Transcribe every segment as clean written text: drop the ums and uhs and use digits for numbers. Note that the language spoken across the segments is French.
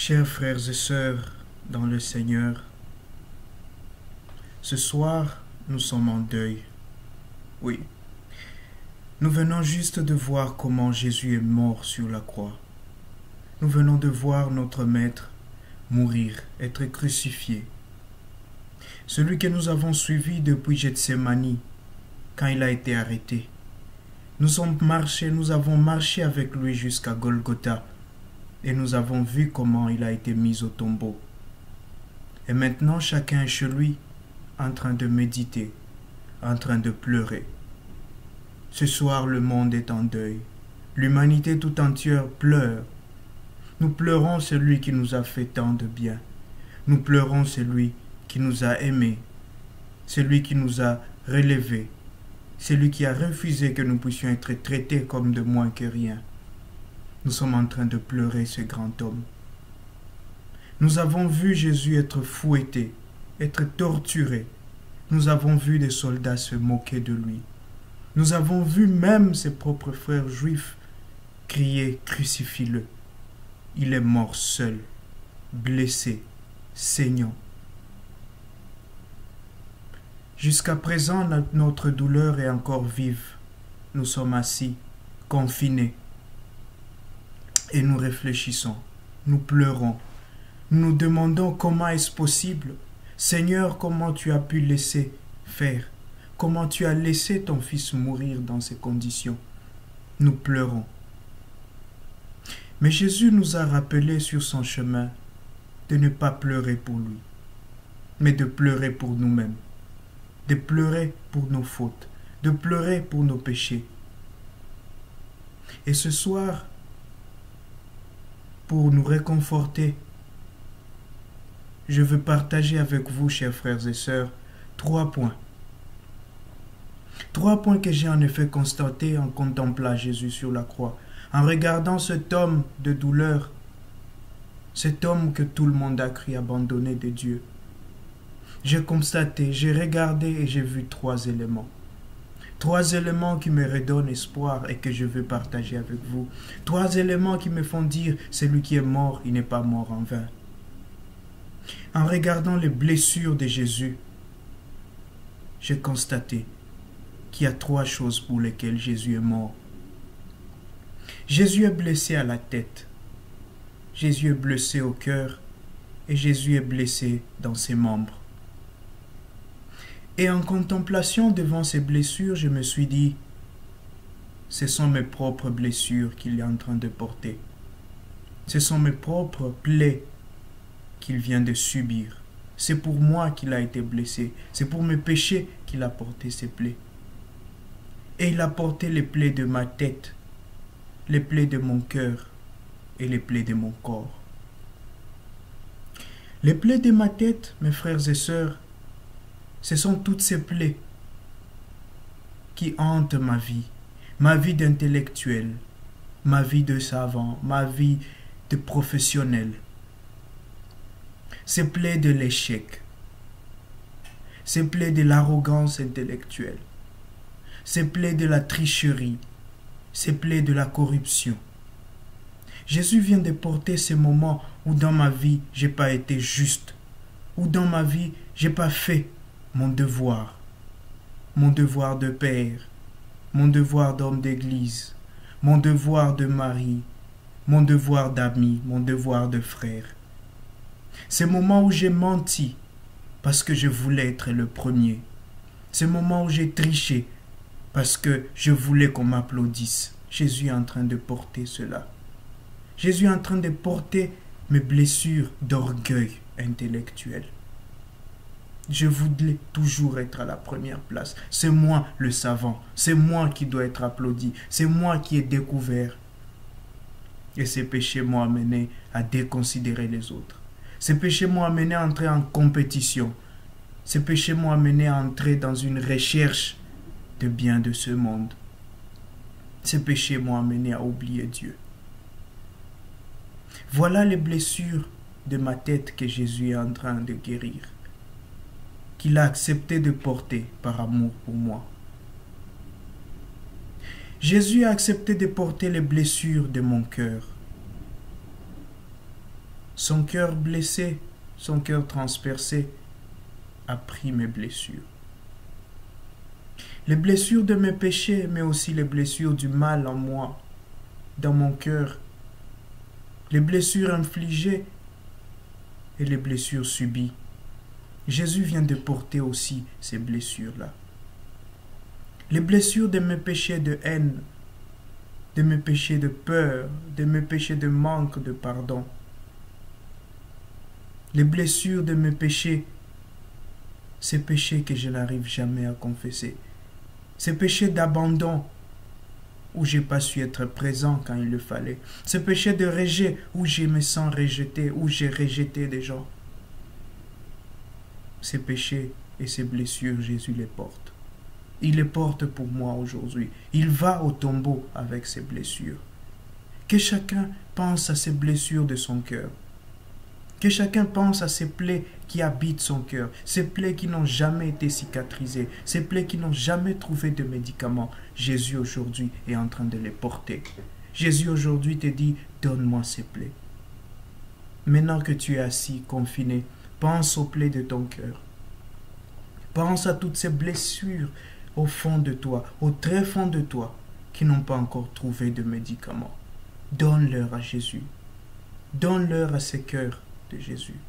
Chers frères et sœurs dans le Seigneur, ce soir, nous sommes en deuil. Oui, nous venons juste de voir comment Jésus est mort sur la croix. Nous venons de voir notre Maître mourir, être crucifié. Celui que nous avons suivi depuis Gethsémani, quand il a été arrêté. Nous avons marché avec lui jusqu'à Golgotha et nous avons vu comment il a été mis au tombeau. Et maintenant, chacun est chez lui, en train de méditer, en train de pleurer. Ce soir, le monde est en deuil. L'humanité tout entière pleure. Nous pleurons celui qui nous a fait tant de bien. Nous pleurons celui qui nous a aimés, celui qui nous a relevés, celui qui a refusé que nous puissions être traités comme de moins que rien. Nous sommes en train de pleurer ce grand homme. Nous avons vu Jésus être fouetté, être torturé. Nous avons vu des soldats se moquer de lui. Nous avons vu même ses propres frères juifs crier « Crucifie-le ». Il est mort seul, blessé, saignant. Jusqu'à présent, notre douleur est encore vive. Nous sommes assis, confinés, et nous réfléchissons, nous pleurons. Nous nous demandons comment est-ce possible. Seigneur, comment tu as pu laisser faire? Comment tu as laissé ton fils mourir dans ces conditions? Nous pleurons. Mais Jésus nous a rappelé sur son chemin de ne pas pleurer pour lui, mais de pleurer pour nous-mêmes, de pleurer pour nos fautes, de pleurer pour nos péchés. Et ce soir, pour nous réconforter, je veux partager avec vous, chers frères et sœurs, 3 points. 3 points que j'ai en effet constatés en contemplant Jésus sur la croix, en regardant cet homme de douleur, cet homme que tout le monde a cru abandonné de Dieu. J'ai constaté, j'ai regardé et j'ai vu 3 éléments. 3 éléments qui me redonnent espoir et que je veux partager avec vous. 3 éléments qui me font dire, celui qui est mort, il n'est pas mort en vain. En regardant les blessures de Jésus, j'ai constaté qu'il y a 3 choses pour lesquelles Jésus est mort. Jésus est blessé à la tête, Jésus est blessé au cœur et Jésus est blessé dans ses membres. Et en contemplation devant ces blessures, je me suis dit, ce sont mes propres blessures qu'il est en train de porter. Ce sont mes propres plaies qu'il vient de subir. C'est pour moi qu'il a été blessé. C'est pour mes péchés qu'il a porté ces plaies. Et il a porté les plaies de ma tête, les plaies de mon cœur et les plaies de mon corps. Les plaies de ma tête, mes frères et sœurs, ce sont toutes ces plaies qui hantent ma vie d'intellectuel, ma vie de savant, ma vie de professionnel. Ces plaies de l'échec, ces plaies de l'arrogance intellectuelle, ces plaies de la tricherie, ces plaies de la corruption. Jésus vient de porter ces moments où dans ma vie, je n'ai pas été juste, où dans ma vie, je n'ai pas fait mon devoir de père, mon devoir d'homme d'église, mon devoir de mari, mon devoir d'ami, mon devoir de frère. Ces moments où j'ai menti parce que je voulais être le premier. Ces moments où j'ai triché parce que je voulais qu'on m'applaudisse. Jésus est en train de porter cela. Jésus est en train de porter mes blessures d'orgueil intellectuel. Je voulais toujours être à la première place. C'est moi le savant. C'est moi qui dois être applaudi. C'est moi qui ai découvert. Et ces péchés m'ont amené à déconsidérer les autres. Ces péchés m'ont amené à entrer en compétition. Ces péchés m'ont amené à entrer dans une recherche de bien de ce monde. Ces péchés m'ont amené à oublier Dieu. Voilà les blessures de ma tête que Jésus est en train de guérir, qu'il a accepté de porter par amour pour moi. Jésus a accepté de porter les blessures de mon cœur. Son cœur blessé, son cœur transpercé, a pris mes blessures. Les blessures de mes péchés, mais aussi les blessures du mal en moi, dans mon cœur. Les blessures infligées et les blessures subies. Jésus vient de porter aussi ces blessures-là. Les blessures de mes péchés de haine, de mes péchés de peur, de mes péchés de manque de pardon. Les blessures de mes péchés, ces péchés que je n'arrive jamais à confesser. Ces péchés d'abandon où je n'ai pas su être présent quand il le fallait. Ces péchés de rejet où je me sens rejeté, où j'ai rejeté des gens. Ces péchés et ces blessures, Jésus les porte. Il les porte pour moi aujourd'hui. Il va au tombeau avec ses blessures. Que chacun pense à ces blessures de son cœur. Que chacun pense à ces plaies qui habitent son cœur, ces plaies qui n'ont jamais été cicatrisées, ces plaies qui n'ont jamais trouvé de médicaments. Jésus aujourd'hui est en train de les porter. Jésus aujourd'hui te dit, donne-moi ces plaies. Maintenant que tu es assis, confiné, pense aux plaies de ton cœur. Pense à toutes ces blessures au fond de toi, au très fond de toi, qui n'ont pas encore trouvé de médicaments. Donne-leur à Jésus. Donne-leur à ce cœur de Jésus.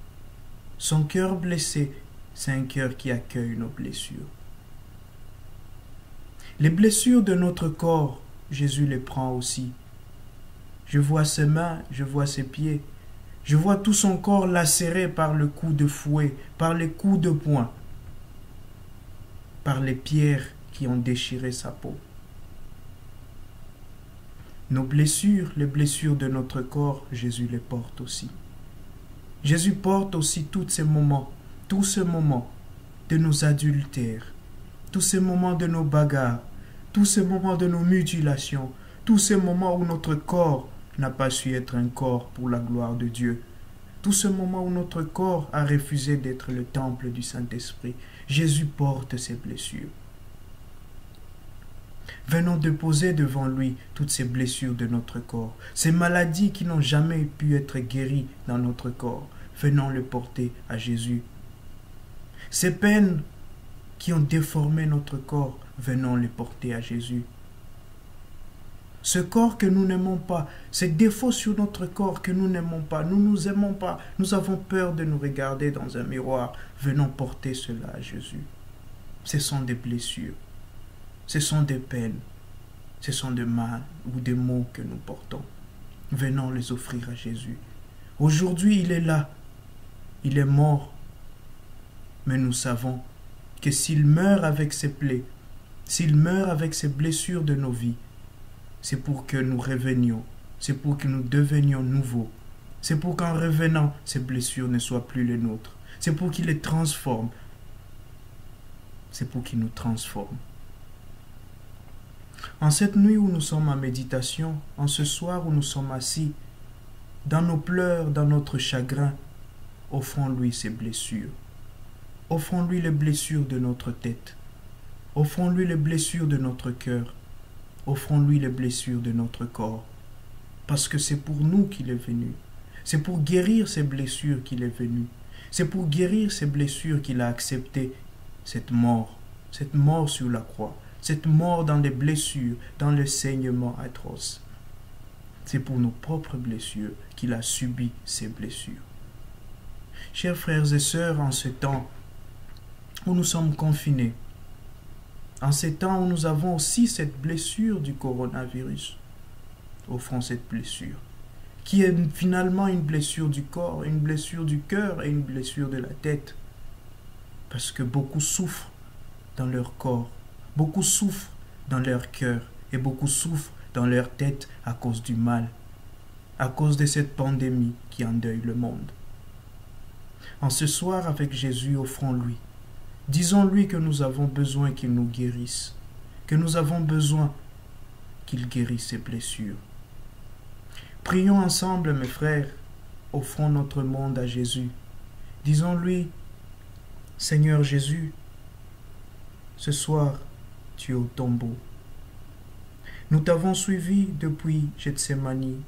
Son cœur blessé, c'est un cœur qui accueille nos blessures. Les blessures de notre corps, Jésus les prend aussi. Je vois ses mains, je vois ses pieds, je vois tout son corps lacéré par le coup de fouet, par les coups de poing, par les pierres qui ont déchiré sa peau. Nos blessures, les blessures de notre corps, Jésus les porte aussi. Jésus porte aussi tous ces moments de nos adultères, tous ces moments de nos bagarres, tous ces moments de nos mutilations, tous ces moments où notre corps n'a pas su être un corps pour la gloire de Dieu, tous ces moments où notre corps a refusé d'être le temple du Saint-Esprit. Jésus porte ces blessures. Venons déposer devant lui toutes ces blessures de notre corps, ces maladies qui n'ont jamais pu être guéries dans notre corps. Venons les porter à Jésus. Ces peines qui ont déformé notre corps, venons les porter à Jésus. Ce corps que nous n'aimons pas, ces défauts sur notre corps que nous n'aimons pas, nous ne nous aimons pas, nous avons peur de nous regarder dans un miroir, venons porter cela à Jésus. Ce sont des blessures. Ce sont des peines, ce sont des mal ou des maux que nous portons. Venons les offrir à Jésus. Aujourd'hui, il est là, il est mort. Mais nous savons que s'il meurt avec ses plaies, s'il meurt avec ses blessures de nos vies, c'est pour que nous revenions, c'est pour que nous devenions nouveaux. C'est pour qu'en revenant, ces blessures ne soient plus les nôtres. C'est pour qu'il les transforme. C'est pour qu'il nous transforme. En cette nuit où nous sommes en méditation, en ce soir où nous sommes assis, dans nos pleurs, dans notre chagrin, offrons-lui ces blessures. Offrons-lui les blessures de notre tête. Offrons-lui les blessures de notre cœur. Offrons-lui les blessures de notre corps. Parce que c'est pour nous qu'il est venu. C'est pour guérir ces blessures qu'il est venu. C'est pour guérir ces blessures qu'il a accepté cette mort sur la croix. Cette mort dans les blessures, dans le saignement atroce. C'est pour nos propres blessures qu'il a subi ces blessures. Chers frères et sœurs, en ce temps où nous sommes confinés, en ces temps où nous avons aussi cette blessure du coronavirus, offrons cette blessure, qui est finalement une blessure du corps, une blessure du cœur et une blessure de la tête. Parce que beaucoup souffrent dans leur corps, beaucoup souffrent dans leur cœur et beaucoup souffrent dans leur tête à cause du mal, à cause de cette pandémie qui endeuille le monde. En ce soir avec Jésus, offrons-lui. Disons-lui que nous avons besoin qu'il nous guérisse, que nous avons besoin qu'il guérisse ses blessures. Prions ensemble, mes frères, offrons notre monde à Jésus. Disons-lui, Seigneur Jésus, ce soir, tu es au tombeau. Nous t'avons suivi depuis Gethsémani.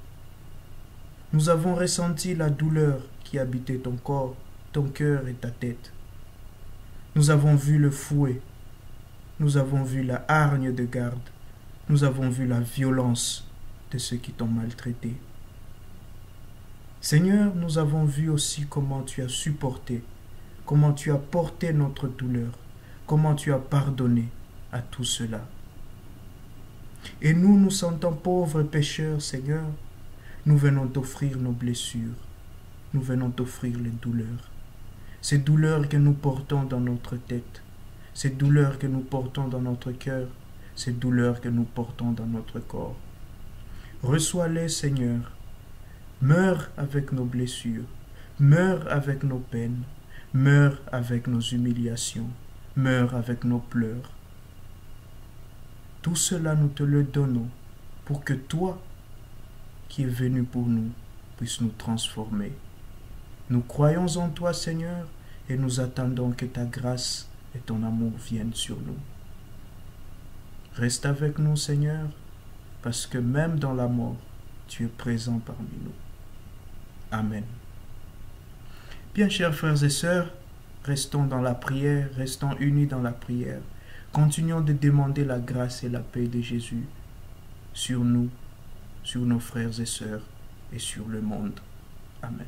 Nous avons ressenti la douleur qui habitait ton corps, ton cœur et ta tête. Nous avons vu le fouet, nous avons vu la hargne de garde, nous avons vu la violence de ceux qui t'ont maltraité. Seigneur, nous avons vu aussi comment tu as supporté, comment tu as porté notre douleur, comment tu as pardonné à tout cela. Et nous, nous sentons pauvres pécheurs, Seigneur, nous venons t'offrir nos blessures, nous venons t'offrir les douleurs. Ces douleurs que nous portons dans notre tête, ces douleurs que nous portons dans notre cœur, ces douleurs que nous portons dans notre corps. Reçois-les, Seigneur. Meurs avec nos blessures, meurs avec nos peines, meurs avec nos humiliations, meurs avec nos pleurs. Tout cela, nous te le donnons pour que toi, qui es venu pour nous, puisses nous transformer. Nous croyons en toi, Seigneur, et nous attendons que ta grâce et ton amour viennent sur nous. Reste avec nous, Seigneur, parce que même dans la mort, tu es présent parmi nous. Amen. Bien, chers frères et sœurs, restons dans la prière, restons unis dans la prière. Continuons de demander la grâce et la paix de Jésus sur nous, sur nos frères et sœurs et sur le monde. Amen.